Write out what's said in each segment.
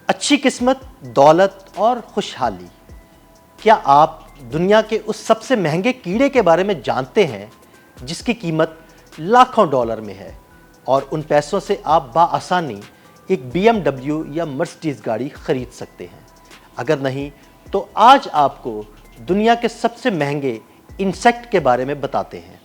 अच्छी किस्मत, दौलत और खुशहाली। क्या आप दुनिया के उस सबसे महंगे कीड़े के बारे में जानते हैं जिसकी कीमत लाखों डॉलर में है और उन पैसों से आप बाआसानी एक BMW या मर्सिडीज गाड़ी खरीद सकते हैं? अगर नहीं तो आज आपको दुनिया के सबसे महंगे इंसेक्ट के बारे में बताते हैं।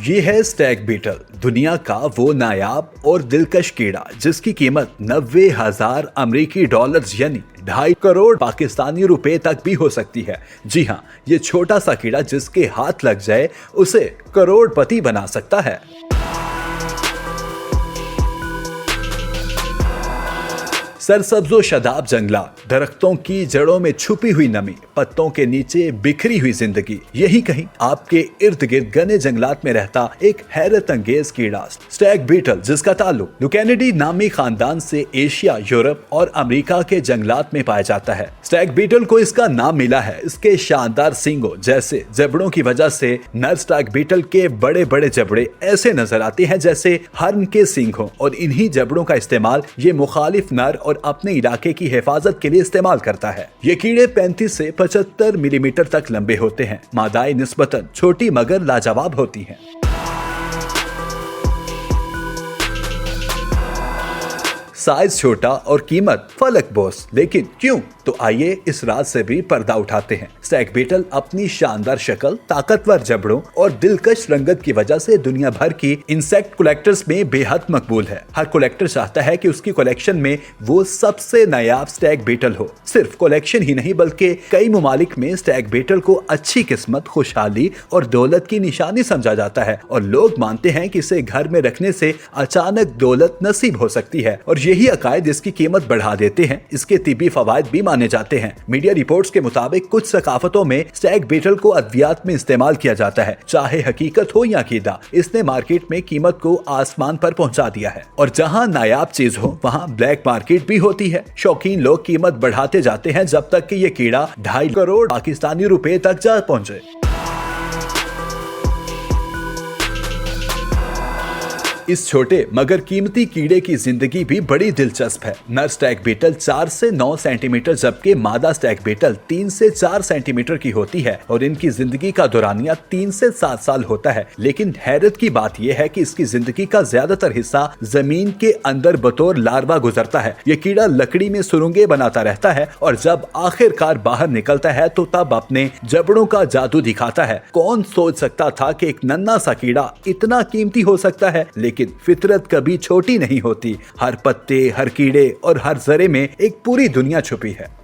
ये है स्टैग बीटल, दुनिया का वो नायाब और दिलकश कीड़ा जिसकी कीमत 90,000 अमेरिकी डॉलर्स यानी 2.5 करोड़ पाकिस्तानी रुपए तक भी हो सकती है। जी हाँ, ये छोटा सा कीड़ा जिसके हाथ लग जाए उसे करोड़पति बना सकता है। सरसब्जो शदाब जंगलात, दरख्तों की जड़ों में छुपी हुई नमी, पत्तों के नीचे बिखरी हुई जिंदगी, यही कहीं आपके इर्द गिर्द घने जंगलात में रहता एक हैरत अंगेज कीड़ा स्टैग बीटल, जिसका ताल्लुक लुकेनिडी नामी खानदान से एशिया, यूरोप और अमेरिका के जंगलात में पाया जाता है। स्टैग बीटल को इसका नाम मिला है इसके शानदार सींगों जैसे जबड़ों की वजह से। नर स्टैग बीटल के बड़े बड़े जबड़े ऐसे नजर आते हैं जैसे हर्न के सींग हों और इन्हीं जबड़ों का इस्तेमाल ये मुखालिफ नर और अपने इलाके की हिफाजत के लिए इस्तेमाल करता है। ये कीड़े 35 से 75 मिलीमीटर तक लंबे होते हैं। मादाएं निस्बतन छोटी मगर लाजवाब होती हैं। साइज छोटा और कीमत फलक बोस, लेकिन क्यों? तो आइए इस राज से भी पर्दा उठाते हैं। स्टैग बीटल अपनी शानदार शक्ल, ताकतवर जबड़ों और दिलकश रंगत की वजह से दुनिया भर की इंसेक्ट कलेक्टर्स में बेहद मकबूल है। हर कलेक्टर चाहता है कि उसकी कलेक्शन में वो सबसे नायाब स्टैग बीटल हो। सिर्फ कलेक्शन ही नहीं बल्कि कई ममालिक में स्टैग बीटल को अच्छी किस्मत, खुशहाली और दौलत की निशानी समझा जाता है और लोग मानते हैं कि इसे घर में रखने से अचानक दौलत नसीब हो सकती है और यही अकायद इसकी कीमत बढ़ा देते हैं। इसके तिब्बी फवायद भी माने जाते हैं। मीडिया रिपोर्ट्स के मुताबिक कुछ सकाफतों में स्टैग बीटल को अद्वियात में इस्तेमाल किया जाता है। चाहे हकीकत हो या अकीदा, इसने मार्केट में कीमत को आसमान पर पहुंचा दिया है और जहां नायाब चीज हो वहां ब्लैक मार्केट भी होती है। शौकीन लोग कीमत बढ़ाते जाते हैं जब तक कि ये कीड़ा 2.5 करोड़ पाकिस्तानी रुपए तक जा पहुंचे। इस छोटे मगर कीमती कीड़े की जिंदगी भी बड़ी दिलचस्प है। नर स्टैग बीटल 4 से 9 सेंटीमीटर जबकि मादा स्टैग बीटल 3 से 4 सेंटीमीटर की होती है और इनकी जिंदगी का दौरानिया 3 से 7 साल होता है। लेकिन हैरत की बात यह है कि इसकी जिंदगी का ज्यादातर हिस्सा जमीन के अंदर बतौर लार्वा गुजरता है। ये कीड़ा लकड़ी में सुरंगें बनाता रहता है और जब आखिरकार बाहर निकलता है तो तब अपने जबड़ों का जादू दिखाता है। कौन सोच सकता था कि एक नन्हा सा कीड़ा इतना कीमती हो सकता है? लेकिन फितरत कभी छोटी नहीं होती। हर पत्ते, हर कीड़े और हर जरे में एक पूरी दुनिया छुपी है।